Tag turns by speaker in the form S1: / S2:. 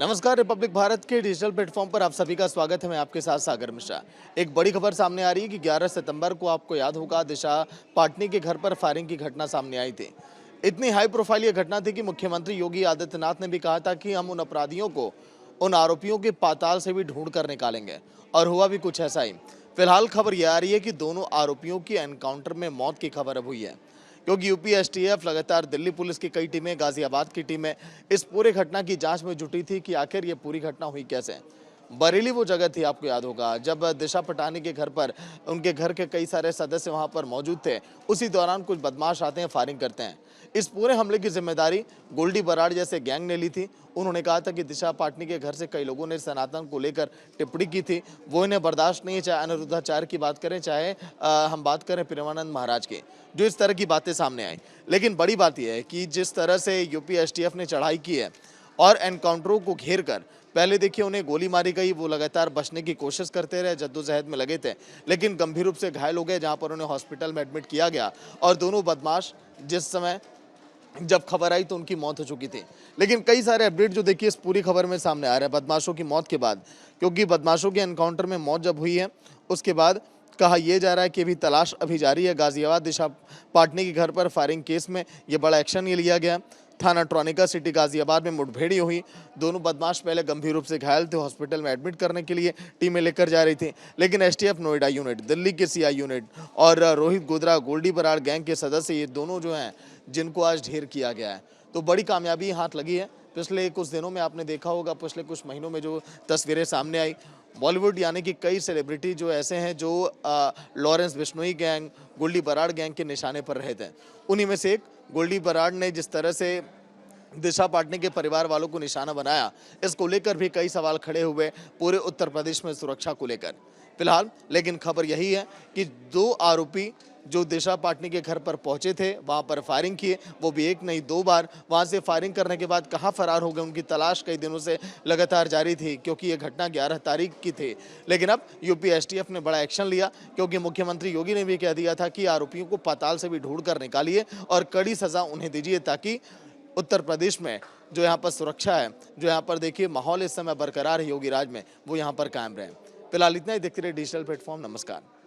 S1: नमस्कार। रिपब्लिक भारत के digital platform पर आप सभी का स्वागत है। मैं आपके साथ सागर मिश्रा। एक बड़ी खबर सामने आ रही है कि 11 सितंबर को आपको याद होगा दिशा पाटनी के घर पर फायरिंग की घटना सामने आई थी। इतनी हाई प्रोफाइल ये घटना थी कि मुख्यमंत्री योगी आदित्यनाथ ने भी कहा था कि हम उन अपराधियों को, उन आरोपियों के पाताल से भी ढूंढ कर निकालेंगे, और हुआ भी कुछ ऐसा ही। फिलहाल खबर यह आ रही है कि दोनों आरोपियों की एनकाउंटर में मौत की खबर अब हुई है, क्योंकि यूपी एसटीएफ लगातार दिल्ली पुलिस की कई टीमें, गाजियाबाद की टीमें इस पूरे घटना की जांच में जुटी थी कि आखिर ये पूरी घटना हुई कैसे। बरेली वो जगह थी, आपको याद होगा, जब दिशा पटानी के घर पर उनके घर के कई सारे सदस्य वहां पर मौजूद थे। उसी दौरान कुछ बदमाश आते हैं, फायरिंग करते हैं। इस पूरे हमले की जिम्मेदारी गोल्डी बराड़ जैसे गैंग ने ली थी। उन्होंने कहा था कि दिशा पाटनी के घर से कई लोगों ने सनातन को लेकर टिप्पणी की थी, वो इन्हें बर्दाश्त नहीं है। चाहे अनिरुद्धाचार्य की बात करें, चाहे हम बात करें प्रेमानंद महाराज की, जो इस तरह की बातें सामने आई। लेकिन बड़ी बात यह है कि जिस तरह से यूपी एसटीएफ ने चढ़ाई की है और एनकाउंटरों को घेर कर, पहले देखिए उन्हें गोली मारी गई, वो लगातार बचने की कोशिश करते रहे, जद्दोजहद में लगे थे, लेकिन गंभीर रूप से घायल हो गए, जहां पर उन्हें हॉस्पिटल में एडमिट किया गया। और दोनों बदमाश जिस समय जब खबर आई तो उनकी मौत हो चुकी थी। लेकिन कई सारे अपडेट जो देखिए इस पूरी खबर में सामने आ रहे हैं बदमाशों की मौत के बाद, क्योंकि बदमाशों के एनकाउंटर में मौत जब हुई है उसके बाद कहा यह जा रहा है कि अभी तलाश अभी जारी है। गाजियाबाद दिशा पाटनी के घर पर फायरिंग केस में ये बड़ा एक्शन ये लिया गया। थाना ट्रॉनिका सिटी गाजियाबाद में मुठभेड़ी हुई। दोनों बदमाश पहले गंभीर रूप से घायल थे, हॉस्पिटल में एडमिट करने के लिए टीमें लेकर जा रही थी, लेकिन एसटीएफ नोएडा यूनिट, दिल्ली के सीआई यूनिट और रोहित गोधरा गोल्डी बराड़ गैंग के सदस्य, ये दोनों जो हैं जिनको आज ढेर किया गया है, तो बड़ी कामयाबी हाथ लगी है। पिछले कुछ दिनों में आपने देखा होगा, पिछले कुछ महीनों में जो तस्वीरें सामने आई, बॉलीवुड यानी कि कई सेलिब्रिटी जो ऐसे हैं जो लॉरेंस बिश्नोई गैंग, गोल्डी बराड़ गैंग के निशाने पर रहे थे। उन्हीं में से एक गोल्डी बराड़ ने जिस तरह से दिशा पाटनी के परिवार वालों को निशाना बनाया, इसको लेकर भी कई सवाल खड़े हुए पूरे उत्तर प्रदेश में सुरक्षा को लेकर। फिलहाल लेकिन खबर यही है कि दो आरोपी जो दिशा पाटनी के घर पर पहुंचे थे, वहां पर फायरिंग किए, वो भी एक नहीं दो बार। वहां से फायरिंग करने के बाद कहां फरार हो गए, उनकी तलाश कई दिनों से लगातार जारी थी, क्योंकि ये घटना 11 तारीख की थी। लेकिन अब यूपी एसटीएफ ने बड़ा एक्शन लिया, क्योंकि मुख्यमंत्री योगी ने भी कह दिया था कि आरोपियों को पाताल से भी ढूंढ कर निकालिए और कड़ी सजा उन्हें दीजिए, ताकि उत्तर प्रदेश में जो यहाँ पर सुरक्षा है, जो यहाँ पर देखिए माहौल इस समय बरकरार है योगी राज में, वो यहाँ पर कायम रहे। फिलहाल इतना ही। देखते रहिए डिजिटल प्लेटफॉर्म। नमस्कार।